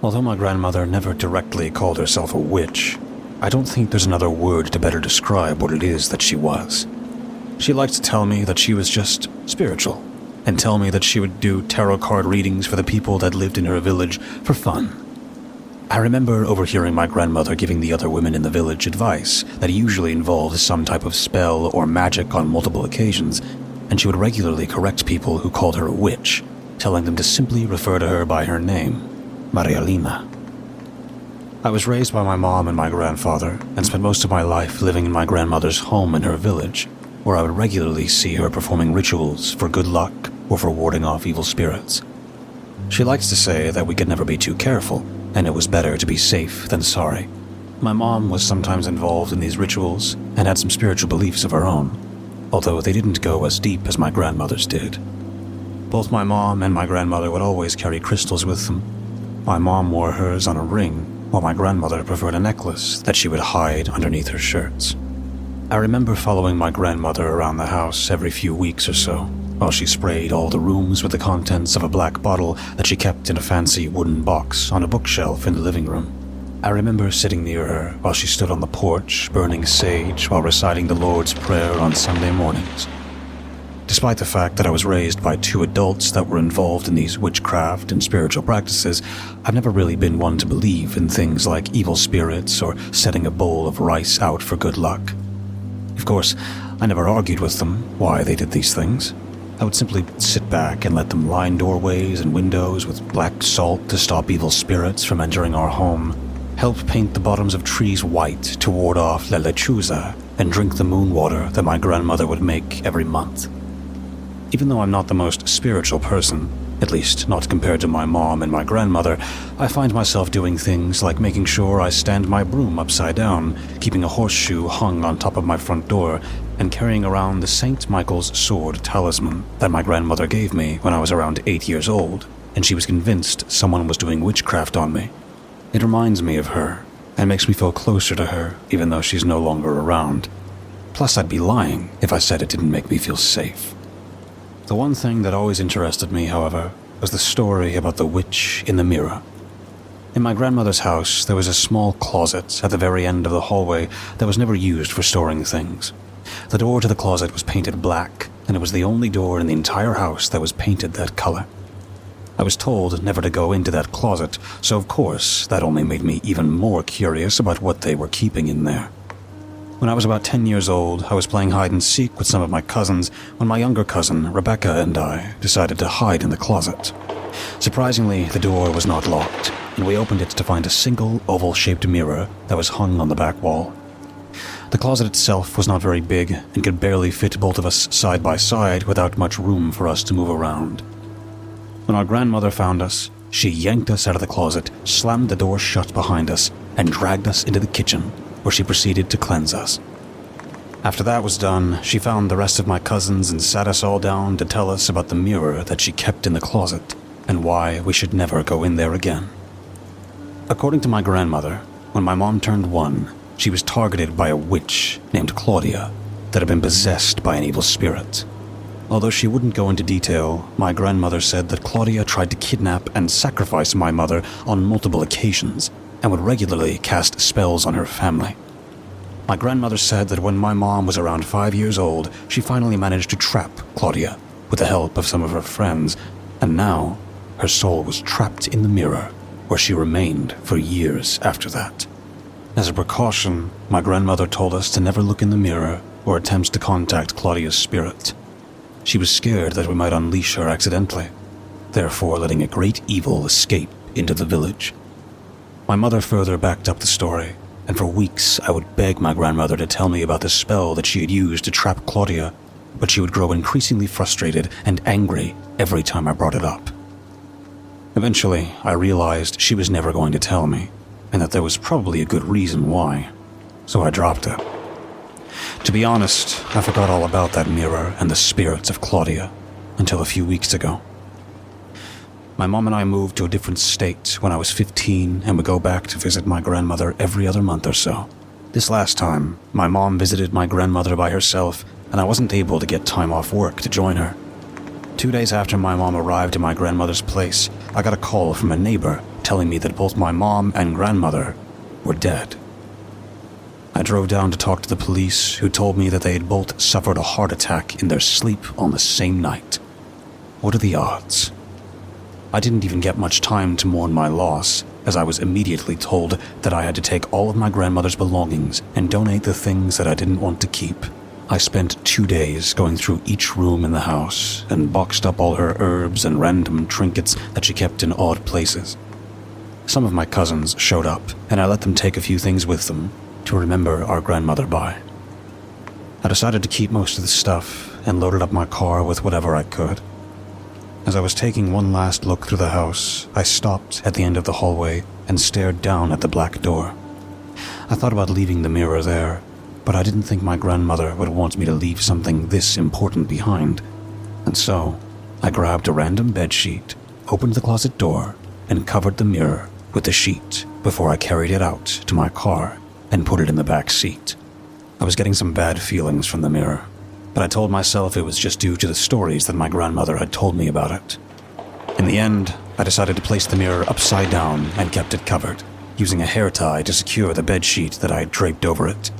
Although my grandmother never directly called herself a witch, I don't think there's another word to better describe what it is that she was. She liked to tell me that she was just spiritual, and tell me that she would do tarot card readings for the people that lived in her village for fun. I remember overhearing my grandmother giving the other women in the village advice that usually involved some type of spell or magic on multiple occasions, and she would regularly correct people who called her a witch, telling them to simply refer to her by her name, Marialina. I was raised by my mom and my grandfather, and spent most of my life living in my grandmother's home in her village, where I would regularly see her performing rituals for good luck or for warding off evil spirits. She likes to say that we could never be too careful, and it was better to be safe than sorry. My mom was sometimes involved in these rituals and had some spiritual beliefs of her own, although they didn't go as deep as my grandmother's did. Both my mom and my grandmother would always carry crystals with them. My mom wore hers on a ring, while my grandmother preferred a necklace that she would hide underneath her shirts. I remember following my grandmother around the house every few weeks or so, while she sprayed all the rooms with the contents of a black bottle that she kept in a fancy wooden box on a bookshelf in the living room. I remember sitting near her while she stood on the porch burning sage while reciting the Lord's Prayer on Sunday mornings. Despite the fact that I was raised by two adults that were involved in these witchcraft and spiritual practices, I've never really been one to believe in things like evil spirits or setting a bowl of rice out for good luck. Of course, I never argued with them why they did these things. I would simply sit back and let them line doorways and windows with black salt to stop evil spirits from entering our home, help paint the bottoms of trees white to ward off Lechuza, and drink the moon water that my grandmother would make every month. Even though I'm not the most spiritual person, at least not compared to my mom and my grandmother, I find myself doing things like making sure I stand my broom upside down, keeping a horseshoe hung on top of my front door, and carrying around the St. Michael's sword talisman that my grandmother gave me when I was around 8 years old, and she was convinced someone was doing witchcraft on me. It reminds me of her, and makes me feel closer to her even though she's no longer around. Plus, I'd be lying if I said it didn't make me feel safe. The one thing that always interested me, however, was the story about the witch in the mirror. In my grandmother's house, there was a small closet at the very end of the hallway that was never used for storing things. The door to the closet was painted black, and it was the only door in the entire house that was painted that color. I was told never to go into that closet, so of course that only made me even more curious about what they were keeping in there. When I was about 10 years old, I was playing hide and seek with some of my cousins when my younger cousin, Rebecca, and I decided to hide in the closet. Surprisingly, the door was not locked, and we opened it to find a single oval-shaped mirror that was hung on the back wall. The closet itself was not very big and could barely fit both of us side by side without much room for us to move around. When our grandmother found us, she yanked us out of the closet, slammed the door shut behind us, and dragged us into the kitchen, where she proceeded to cleanse us. After that was done, she found the rest of my cousins and sat us all down to tell us about the mirror that she kept in the closet, and why we should never go in there again. According to my grandmother, when my mom turned 1, she was targeted by a witch named Claudia that had been possessed by an evil spirit. Although she wouldn't go into detail, my grandmother said that Claudia tried to kidnap and sacrifice my mother on multiple occasions, and would regularly cast spells on her family. My grandmother said that when my mom was around 5 years old, she finally managed to trap Claudia with the help of some of her friends, and now her soul was trapped in the mirror, where she remained for years after that. As a precaution, my grandmother told us to never look in the mirror or attempt to contact Claudia's spirit. She was scared that we might unleash her accidentally, therefore letting a great evil escape into the village. My mother further backed up the story, and for weeks I would beg my grandmother to tell me about the spell that she had used to trap Claudia, but she would grow increasingly frustrated and angry every time I brought it up. Eventually, I realized she was never going to tell me, and that there was probably a good reason why, so I dropped it. To be honest, I forgot all about that mirror and the spirits of Claudia until a few weeks ago. My mom and I moved to a different state when I was 15 and would go back to visit my grandmother every other month or so. This last time, my mom visited my grandmother by herself, and I wasn't able to get time off work to join her. 2 days after my mom arrived at my grandmother's place, I got a call from a neighbor telling me that both my mom and grandmother were dead. I drove down to talk to the police, who told me that they had both suffered a heart attack in their sleep on the same night. What are the odds? I didn't even get much time to mourn my loss, as I was immediately told that I had to take all of my grandmother's belongings and donate the things that I didn't want to keep. I spent 2 days going through each room in the house and boxed up all her herbs and random trinkets that she kept in odd places. Some of my cousins showed up, and I let them take a few things with them to remember our grandmother by. I decided to keep most of the stuff and loaded up my car with whatever I could. As I was taking one last look through the house, I stopped at the end of the hallway and stared down at the black door. I thought about leaving the mirror there, but I didn't think my grandmother would want me to leave something this important behind. And so, I grabbed a random bedsheet, opened the closet door, and covered the mirror with the sheet before I carried it out to my car and put it in the back seat. I was getting some bad feelings from the mirror, but I told myself it was just due to the stories that my grandmother had told me about it. In the end, I decided to place the mirror upside down and kept it covered, using a hair tie to secure the bedsheet that I had draped over it.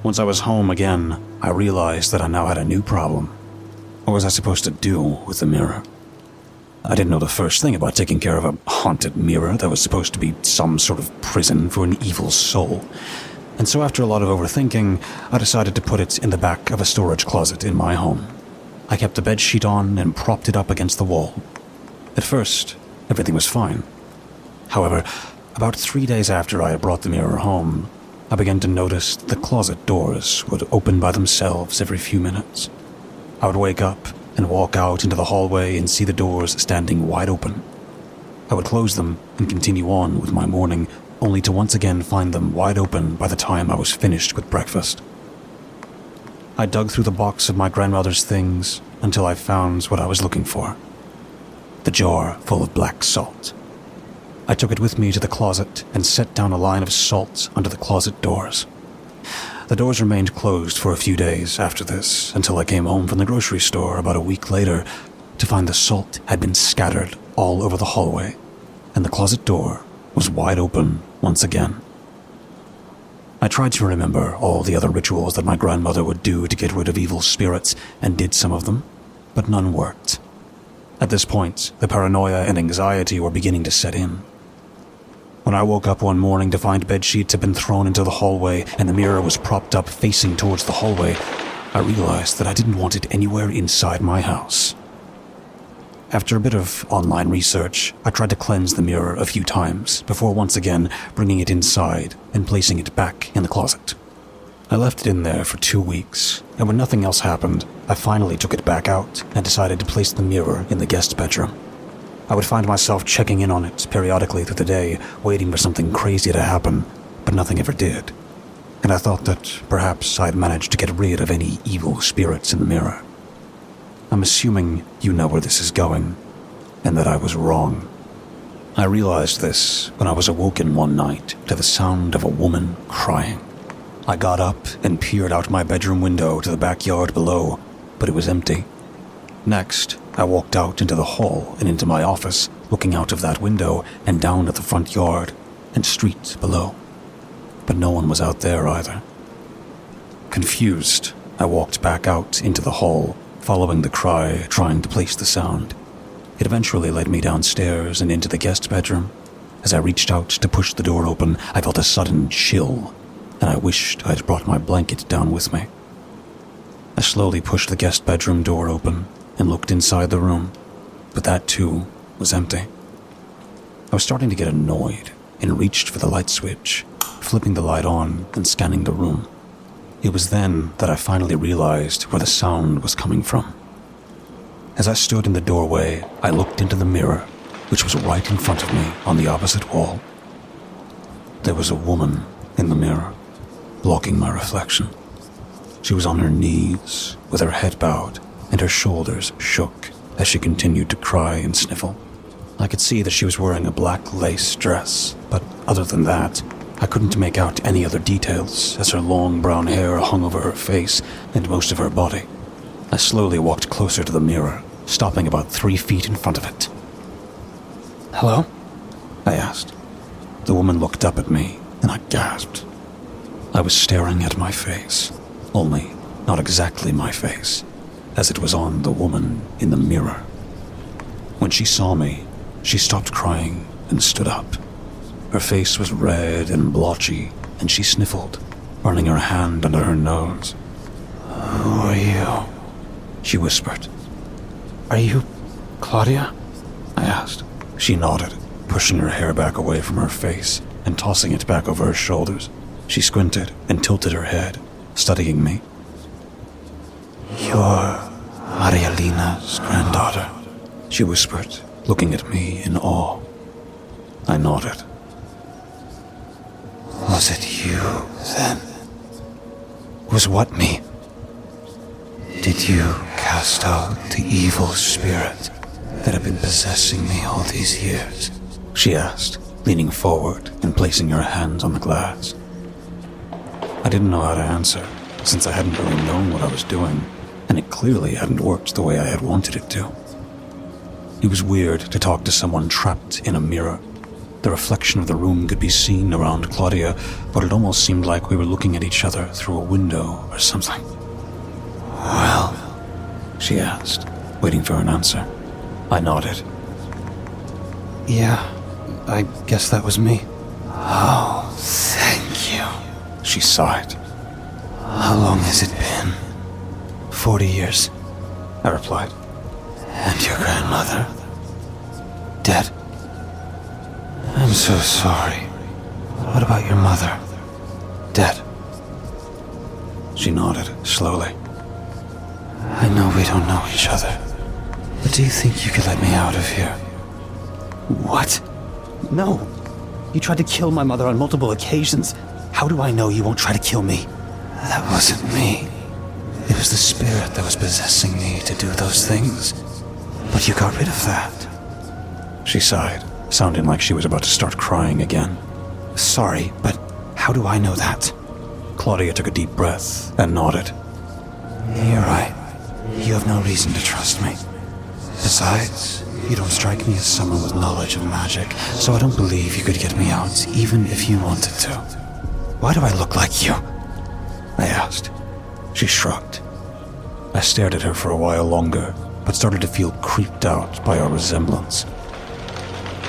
Once I was home again, I realized that I now had a new problem. What was I supposed to do with the mirror? I didn't know the first thing about taking care of a haunted mirror that was supposed to be some sort of prison for an evil soul. And so after a lot of overthinking, I decided to put it in the back of a storage closet in my home. I kept the bedsheet on and propped it up against the wall. At first, everything was fine. However, about 3 days after I had brought the mirror home, I began to notice that the closet doors would open by themselves every few minutes. I would wake up and walk out into the hallway and see the doors standing wide open. I would close them and continue on with my morning, only to once again find them wide open by the time I was finished with breakfast. I dug through the box of my grandmother's things until I found what I was looking for. The jar full of black salt. I took it with me to the closet and set down a line of salt under the closet doors. The doors remained closed for a few days after this, until I came home from the grocery store about a week later to find the salt had been scattered all over the hallway, and the closet door was wide open once again. I tried to remember all the other rituals that my grandmother would do to get rid of evil spirits, and did some of them, but none worked. At this point, the paranoia and anxiety were beginning to set in. When I woke up one morning to find bedsheets had been thrown into the hallway and the mirror was propped up facing towards the hallway, I realized that I didn't want it anywhere inside my house. After a bit of online research, I tried to cleanse the mirror a few times before once again bringing it inside and placing it back in the closet. I left it in there for 2 weeks, and when nothing else happened, I finally took it back out and decided to place the mirror in the guest bedroom. I would find myself checking in on it periodically through the day, waiting for something crazy to happen, but nothing ever did. And I thought that perhaps I'd managed to get rid of any evil spirits in the mirror. I'm assuming you know where this is going, and that I was wrong. I realized this when I was awoken one night to the sound of a woman crying. I got up and peered out my bedroom window to the backyard below, but it was empty. Next, I walked out into the hall and into my office, looking out of that window and down at the front yard and street below. But no one was out there either. Confused, I walked back out into the hall, following the cry, trying to place the sound. It eventually led me downstairs and into the guest bedroom. As I reached out to push the door open, I felt a sudden chill, and I wished I'd brought my blanket down with me. I slowly pushed the guest bedroom door open and looked inside the room, but that too was empty. I was starting to get annoyed and reached for the light switch, flipping the light on and scanning the room. It was then that I finally realized where the sound was coming from. As I stood in the doorway, I looked into the mirror, which was right in front of me on the opposite wall. There was a woman in the mirror, blocking my reflection. She was on her knees, with her head bowed, and her shoulders shook as she continued to cry and sniffle. I could see that she was wearing a black lace dress, but other than that, I couldn't make out any other details as her long brown hair hung over her face and most of her body. I slowly walked closer to the mirror, stopping about 3 feet in front of it. "Hello?" I asked. The woman looked up at me, and I gasped. I was staring at my face, only not exactly my face, as it was on the woman in the mirror. When she saw me, she stopped crying and stood up. Her face was red and blotchy, and she sniffled, running her hand under her nose. "Who are you?" she whispered. "Are you Claudia?" I asked. She nodded, pushing her hair back away from her face and tossing it back over her shoulders. She squinted and tilted her head, studying me. "You're Marialina's granddaughter," she whispered, looking at me in awe. I nodded. "Was it you, then?" Was what me? "Did you cast out the evil spirit that had been possessing me all these years?" she asked, leaning forward and placing her hands on the glass. I didn't know how to answer, since I hadn't really known what I was doing, and it clearly hadn't worked the way I had wanted it to. It was weird to talk to someone trapped in a mirror. The reflection of the room could be seen around Claudia, but it almost seemed like we were looking at each other through a window or something. "Well," she asked, waiting for an answer. I nodded. "Yeah, I guess that was me." "Oh, thank you," she sighed. "How long has it been?" 40 years, I replied. "And your grandmother? Dead?" "I'm so sorry. What about your mother? Dead?" She nodded slowly. "I know we don't know each other, but do you think you could let me out of here?" What? No. You tried to kill my mother on multiple occasions. How do I know you won't try to kill me? "That wasn't me. It was the spirit that was possessing me to do those things. But you got rid of that." She sighed, sounding like she was about to start crying again. Sorry, but how do I know that? Claudia took a deep breath and nodded. "You're right. You have no reason to trust me. Besides, you don't strike me as someone with knowledge of magic, so I don't believe you could get me out, even if you wanted to." Why do I look like you? I asked. She shrugged. I stared at her for a while longer, but started to feel creeped out by our resemblance.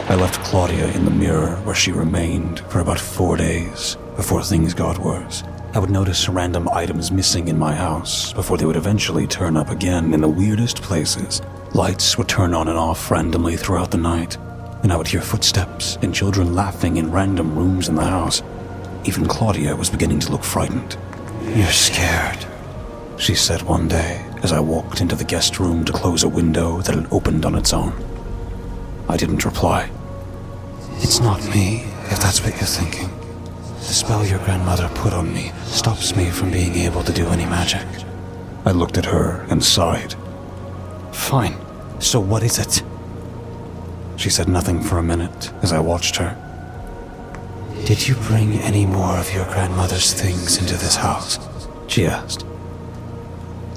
I left Claudia in the mirror where she remained for about 4 days before things got worse. I would notice random items missing in my house before they would eventually turn up again in the weirdest places. Lights would turn on and off randomly throughout the night, and I would hear footsteps and children laughing in random rooms in the house. Even Claudia was beginning to look frightened. "You're scared," she said one day as I walked into the guest room to close a window that had opened on its own. I didn't reply. "It's not me, if that's what you're thinking. The spell your grandmother put on me stops me from being able to do any magic." I looked at her and sighed. Fine, so what is it? She said nothing for a minute as I watched her. "Did you bring any more of your grandmother's things into this house?" she asked.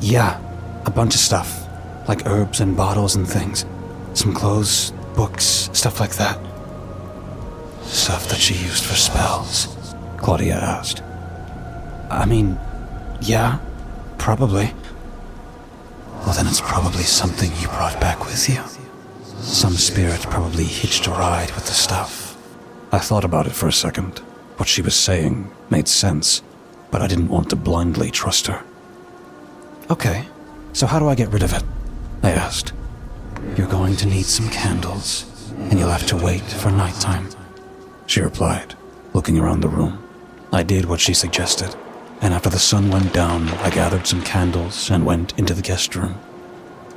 Yeah, a bunch of stuff, like herbs and bottles and things. Some clothes, books, stuff like that. "Stuff that she used for spells?" Claudia asked. I mean, yeah, probably. "Well, then it's probably something you brought back with you. Some spirit probably hitched a ride with the stuff." I thought about it for a second. What she was saying made sense, but I didn't want to blindly trust her. Okay, so how do I get rid of it? I asked. "You're going to need some candles, and you'll have to wait for nighttime," she replied, looking around the room. I did what she suggested, and after the sun went down, I gathered some candles and went into the guest room.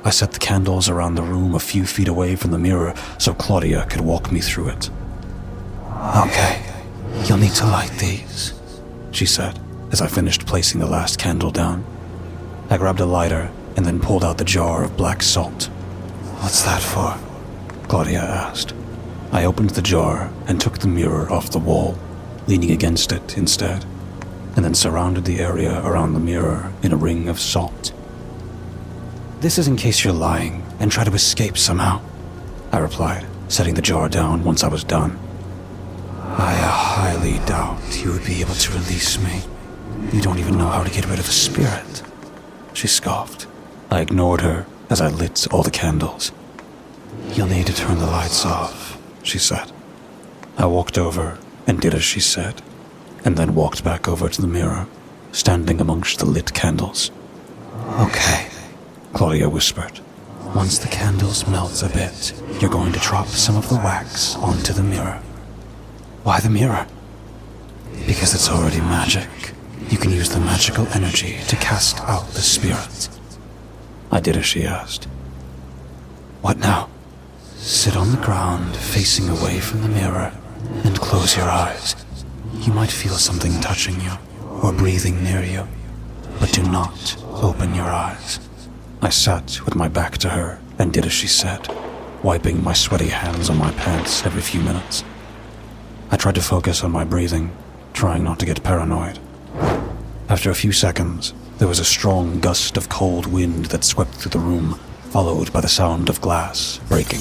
I set the candles around the room a few feet away from the mirror so Claudia could walk me through it. "Okay, you'll need to light these," she said as I finished placing the last candle down. I grabbed a lighter and then pulled out the jar of black salt. "What's that for?" Claudia asked. I opened the jar and took the mirror off the wall, leaning against it instead, and then surrounded the area around the mirror in a ring of salt. This is in case you're lying and try to escape somehow, I replied, setting the jar down once I was done. I highly doubt you would be able to release me. You don't even know how to get rid of a spirit. She scoffed. I ignored her as I lit all the candles. You'll need to turn the lights off, she said. I walked over and did as she said, and then walked back over to the mirror, standing amongst the lit candles. Okay, Claudia whispered. Once the candles melt a bit, you're going to drop some of the wax onto the mirror. Why the mirror? Because it's already magic. You can use the magical energy to cast out the spirit. I did as she asked. What now? Sit on the ground, facing away from the mirror, and close your eyes. You might feel something touching you, or breathing near you, but do not open your eyes. I sat with my back to her and did as she said, wiping my sweaty hands on my pants every few minutes. I tried to focus on my breathing, trying not to get paranoid. After a few seconds, there was a strong gust of cold wind that swept through the room, followed by the sound of glass breaking.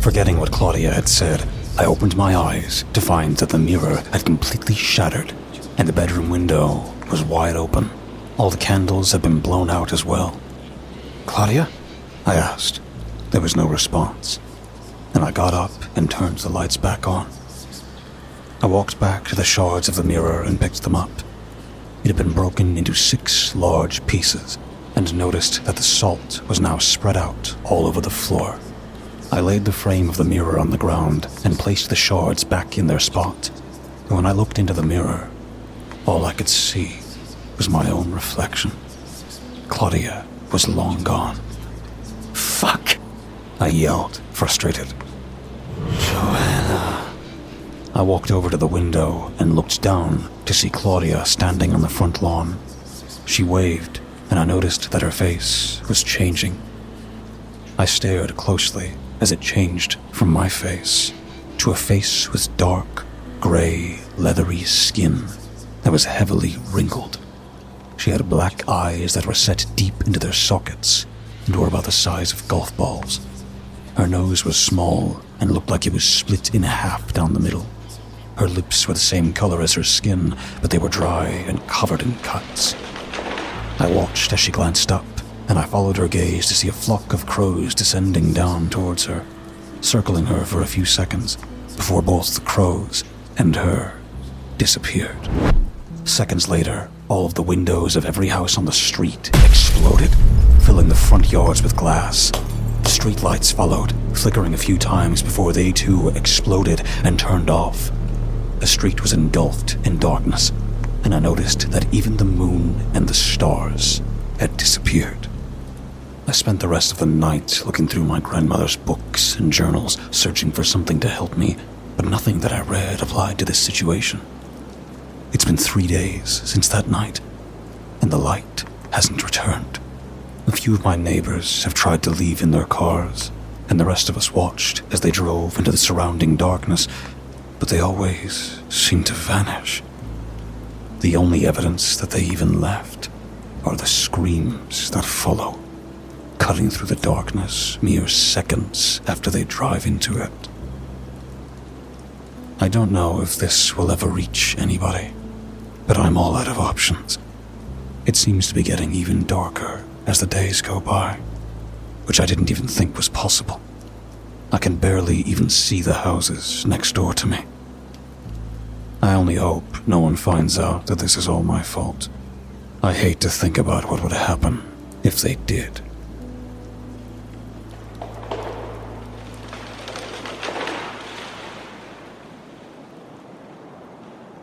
Forgetting what Claudia had said, I opened my eyes to find that the mirror had completely shattered, and the bedroom window was wide open. All the candles had been blown out as well. Claudia? I asked. There was no response, and I got up and turned the lights back on. I walked back to the shards of the mirror and picked them up. It had been broken into 6 large pieces, and noticed that the salt was now spread out all over the floor. I laid the frame of the mirror on the ground and placed the shards back in their spot. And when I looked into the mirror, all I could see was my own reflection. Claudia was long gone. Fuck! I yelled, frustrated. Joanna. I walked over to the window and looked down to see Claudia standing on the front lawn. She waved, and I noticed that her face was changing. I stared closely as it changed from my face to a face with dark, gray, leathery skin that was heavily wrinkled. She had black eyes that were set deep into their sockets and were about the size of golf balls. Her nose was small and looked like it was split in half down the middle. Her lips were the same color as her skin, but they were dry and covered in cuts. I watched as she glanced up, and I followed her gaze to see a flock of crows descending down towards her, circling her for a few seconds before both the crows and her disappeared. Seconds later, all of the windows of every house on the street exploded, filling the front yards with glass. Street lights followed, flickering a few times before they too exploded and turned off. The street was engulfed in darkness, and I noticed that even the moon and the stars had disappeared. I spent the rest of the night looking through my grandmother's books and journals, searching for something to help me, but nothing that I read applied to this situation. It's been 3 days since that night, and the light hasn't returned. A few of my neighbors have tried to leave in their cars, and the rest of us watched as they drove into the surrounding darkness, but they always seem to vanish. The only evidence that they even left are the screams that follow, cutting through the darkness mere seconds after they drive into it. I don't know if this will ever reach anybody, but I'm all out of options. It seems to be getting even darker as the days go by, which I didn't even think was possible. I can barely even see the houses next door to me. I only hope no one finds out that this is all my fault. I hate to think about what would happen if they did.